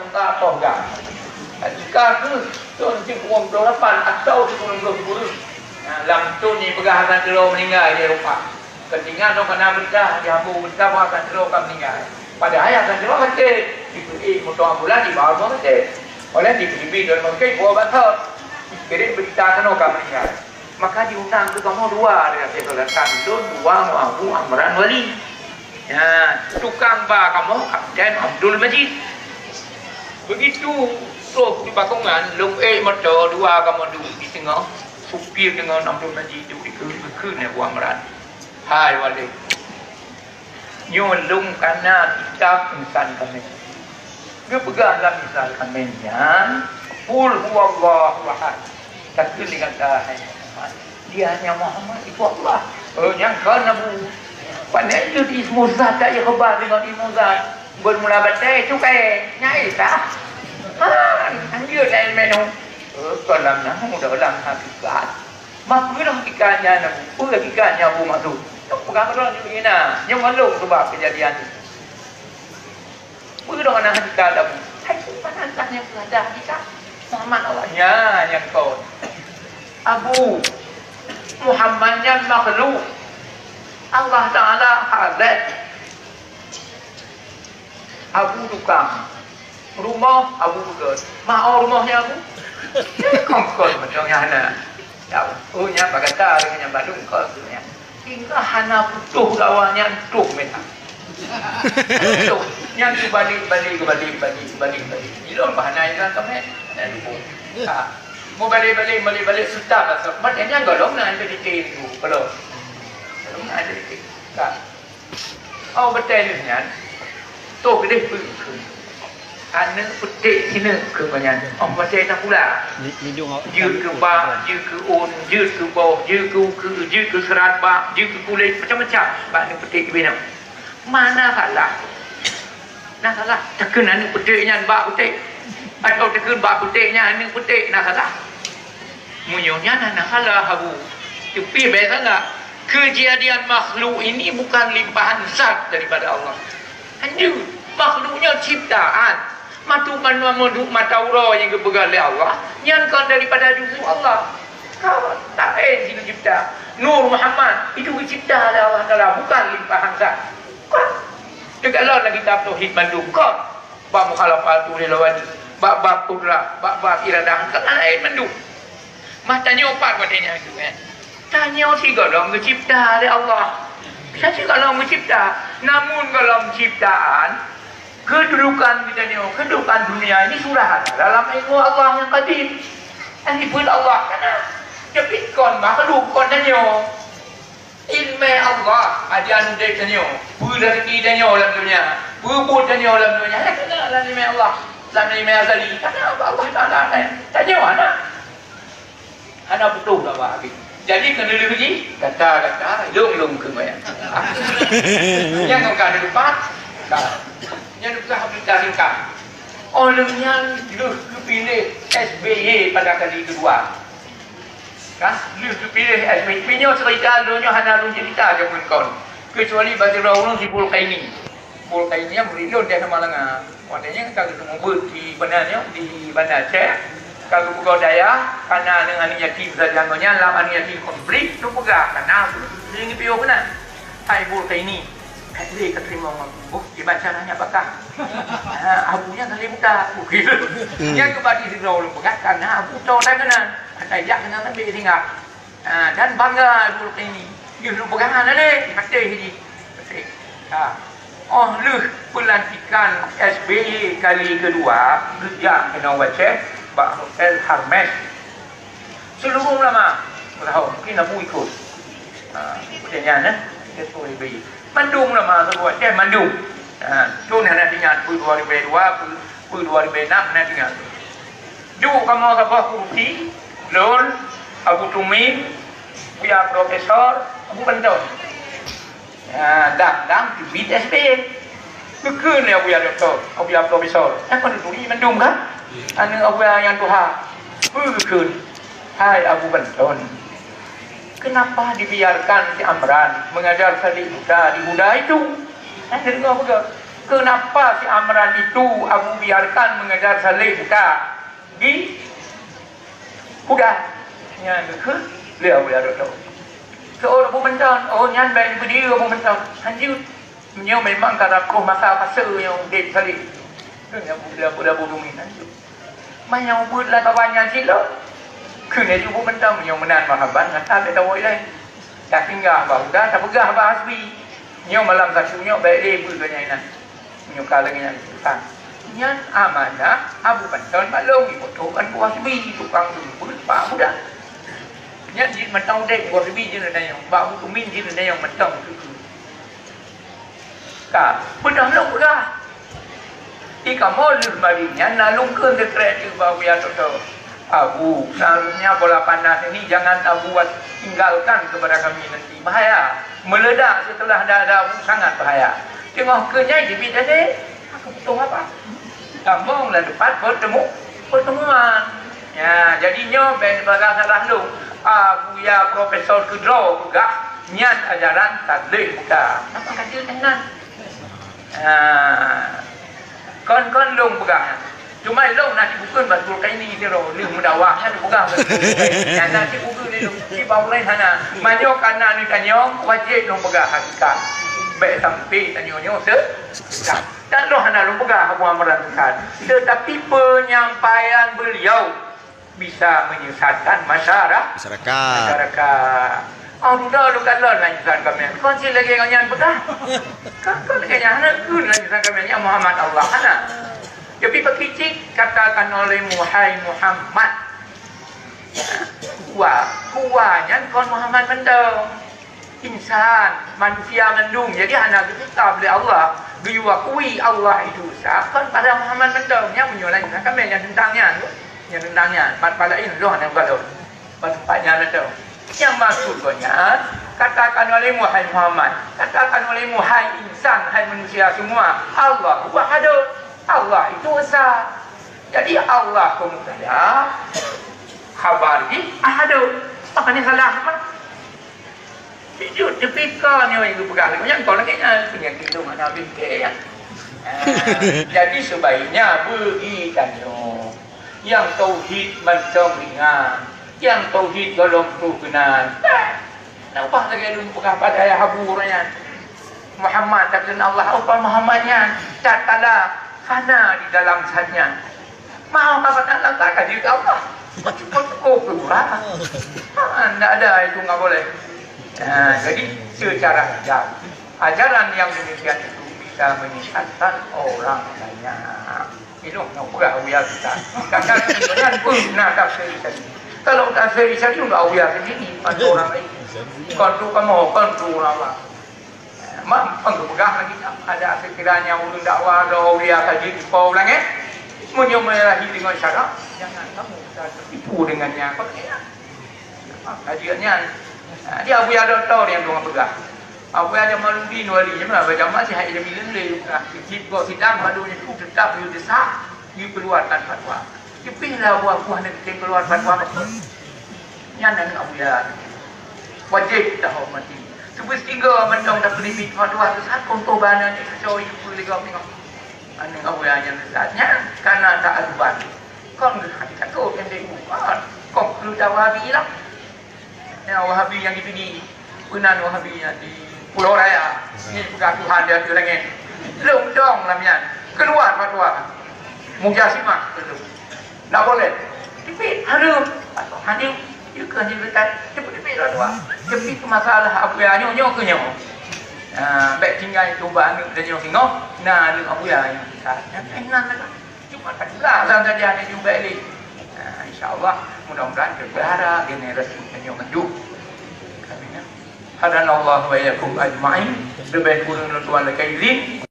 muka toga. Jika tu si puang dolapan atau si puang dolapan lam tu ni pegahan terlalu meninggal di Eropah. Ketinggalan dong kena berdah di Hambu berdah akan terlalu kan meninggal. Padahal akan terlalu mati. Diberi motor ambulan di bawah mati. Oleh diberi dalam mungkin bawa batal. Kirim berita kena kan meninggal. Maka diundang ke kamu dua dengan Syekh Kandun, dua Abu Amran Wali. Ya, tukang ba kamu Kapten Abdul Majid. Begitu so di bakungan lung motor dua kamu duduk di tengah. Supir dengan Abdul Majid duduk di ke ni Abu Amran. Hai Wali. Nyolong karena kitab insan kami. Dia pegahlah insan kami ya. Qul huwallahu ahad. Takdir dengan dah. Dia hanya Muhammad itu Allah. Yang kan Abu. Pandai itu di Muzat tak ya khabar dengan di Muzat. Bermula batai tu kai nyai tak. Dia lain menu. Kalam nah mudah dalam hakikat. Maknanya hakikatnya Abu. Hakikatnya Abu Maksud. Yang pegang orang juga ni nah. Yang malu sebab kejadian itu. Bukan dengan hakikat Abu. Hai mana tanya berada hakikat. Muhammad Allahnya yang kau. Abu Muhammadnya makhluk. Allah Ta'ala hazat. Abu tukang. Rumah Abu betul. Mau rumahnya Abu? Kongkol macamnya hana. Ya, nya bagata dengan yang Bandung kau sebenarnya. Hingga hana putuh lawannya tuh memang. Tuh, yang balik. Ilon bahana yang kami. Mau balik sudah lah. Maknanya golong nak ada di itu. Kalau golong nak ada di tak. Oh betul ni kan. Tu kedai pun. Anak putih sini ke banyak. Oh macam tak pula. Jut ke bak, jut ke un, jut ke bawah, jut ke serat bak, jut ke kulit macam-macam. Bak ni putih ke bina. Mana salah? Nah salah. Takkan anak putihnya bak putih. Atau takkan bak putihnya anak putih. Nah salah. Munyonya nak salah Abu. Tapi biasa tak? Kejadian makhluk ini bukan limpahan zat daripada Allah. Hanya makhluknya ciptaan. Matukan mamuduk mataura yang dipegang oleh Allah. Yang kan daripada justru Allah. Kau tak sini cipta. Nur Muhammad itu dicipta oleh Allah Taala, bukan limpahan zat. Dekat Allah lagi kitab tauhid Bandung kau. Bab mukhalafatu lil wali. Bab qudrah, bab iradah kan lain Bandung. Mah tanya opat katanya itu kan. Tanya si golong mencipta oleh Allah. Saya si golong mencipta. Namun golong ciptaan kedudukan kita ni, kedudukan dunia ini sudah ada dalam ilmu Allah yang qadim. Ini pun Allah kan. Tapi kon makhluk kon tanya. Ilmu Allah ajar dia tanya. Rezeki tanya dalam dunia. Bubut tanya dalam dunia. Kenal dalam ilmu Allah. Dalam ilmu azali. Kenapa Allah Taala tanya mana? Ada betul tak Pak Habib? Jadi kena lagi kata lung ke bayang. Yang kau ada lupa, yang lupa habis singkat. Olehnya lu pilih SBY pada kali kedua. Kan? Lu pilih SBY. Punya cerita dunia hanya lu cerita je pun kau. Kecuali bagi orang si Pul Kaini. Pul Kaini yang berilun dia sama dengan. Maknanya kalau semua di benarnya di Bandar Aceh. Kalau buka daya, karena dengan yatim sajaannya, lam yatim konflik, itu buka karena ini piu benar. Hai bul ini, dia keterima mampu, dibaca nanya bakal. Abunya kali buka, begitu. Yang kembali di dalam buka karena abu tahu tak kena, ajak dengan nabi tinggal. Dan bangga bul ini, dia lu pegangan ada, pasti ini. Oh lu pelantikan SBY kali kedua, kerja kena baca. Pak Hotel Harmes seluruh ulama tahu mungkin nak ikut pertanyaan kita boleh Bandung ulama tu buat Bandung tu nak tinggal 2002 2006 nak tinggal ju kamu apa kursi lol Abu Tumim punya profesor Abu Bandung dah di BSB kekun ya punya doktor punya profesor apa tu di Bandung kan anak Abu yang Tuhan berkun hai Abu Banton kenapa dibiarkan si Amran mengajar tadi Buddha di Buddha itu dengar apa Kenapa si Amran itu Abu biarkan mengajar salih kita di hudan? Nya ke dia boleh ada tahu. Seorang Abu Mentan, oh nyan baik berdiri Abu Mentan. Hanjut, menyo memang kada ko masa fase yang dek salih. Dengan budak-budak budumin hanjut. Mayang buat lah kawannya sila. Kena juga Mentan menyo menan mahaban ngata tak tahu lain. Tak tinggal bahudah, tak pegah bahasbi. Nyo malam satunya baik dia berganya ini. Nyo kala dengan tukang. Nyan amanah Abu Mentan maklum ibu kan bahasbi tukang tu pak budak. Nyan di Mentan dek bahasbi je nak yang bau kumin je nak yang Mentan tu. Ka, bedah lu pegah. Ika molur mari nyan nalung ke dekret tu bau ya tu. Abu, seharusnya bola panas ini jangan Abu buat tinggalkan kepada kami nanti. Bahaya. Meledak setelah dah ada Abu sangat bahaya. Tengok kenyai di bidang ni. Aku butuh apa? Kampung lah depan pertemuan. Ya, jadinya ben barang salah lu. Abu ya Profesor Kudro pegah nyan ajaran tabligh buka. Apa kata tenan? Kon long pegah. Cuma long nak dibuka batul kain ni dia roh. Dia mendawahnya dibuka batul kain. Yang nanti buka ni di bawah lain sana. Manyo kanan ni kanyo wajib long pegah hakikat. Baik sampai tanyo dan roh hana long pegah Abu Amran kan. Tetapi penyampaian beliau bisa menyesatkan masyarakat. Oh, sudah lu kalau lanjutan kami. Kau sih lagi nganyan pegah. Kau lagi nganyan ku lanjutan kami yang Muhammad Allah hana. Jadi pakicik katakan oleh Muhammad. Kuahnya kon Muhammad mendung. Insan, manusia mendung. Jadi anak kita oleh Allah. Diwakui Allah itu sah. Kon pada Muhammad mendung. Yang menyulankan kami yang tentangnya. Yang tentangnya. Pada ini roh yang kalau. Tempatnya itu. Yang maksudnya katakan oleh Muhammad. Katakan oleh insan. Hai manusia semua. Allah wahadun. Allah itu esa. Jadi Allah kemudian khabar di ahadu. Maknanya salah apa? Jujur dipikir ni itu pegang. Yang kau lagi punya gitu mana bingkai ya. Jadi sebaiknya begitu. Yang tauhid macam ringan, yang tauhid dalam kerukunan. Nampak lagi dulu pegang pada ayah Abu Hurairah. Muhammad tak kenal Allah apa Muhammadnya. Catalah karena di dalam zatnya mau apa nak letakkan diri Allah cukup keluar tidak ada itu nggak boleh. Jadi secara ajaran yang demikian itu bisa menyesatkan orang banyak. Itu nggak awal kita kadang dengan pun nak tafsir sendiri. Kalau tafsir sendiri nggak awal sendiri pada orang lain kontrol kamu kontrol orang. Mak pegang lagi ada sekiranya ulun dakwah do dia kaji di pau lang menyomelahi dengan syarat jangan kamu tertipu dengannya kajiannya dia Abu ya doktor yang dong pegang Abu ya malu di wali jemaah baca masih hai demi lele kit kok sidang madunya itu tetap you desak you keluarkan fatwa dipilih buah-buah nanti keluar fatwa nyan Abu ya wajib kita hormati. Sebut tiga mendong dah beli fatwa tu saat kontobanan ni kacau itu boleh kau tengok. Ane kau yang saatnya karena tak aduan. Kau hati kau yang dia buat. Kau perlu tahu Wahabi lah. Yang Wahabi yang di Punan Wahabi yang di Pulau Raya. Ni bukan Tuhan dia tu lagi. Belum dong lamian. Keluar fatwa. Mujasimah belum. Tak boleh. Tapi harum. Harum. Kan dia kata cepat fatwa. Tapi masalah apa yang nyo ke nyo. Baik tinggal cuba ambil dan nyo tengok. Nah, ada apa yang kita. Enak lah. Cuma tak jelas saja ada juga ini. InsyaAllah mudah-mudahan kebenaran generasi yang maju. Hadanallahu wa iyyakum ajma'in. Lebih kurang tuan lekairin.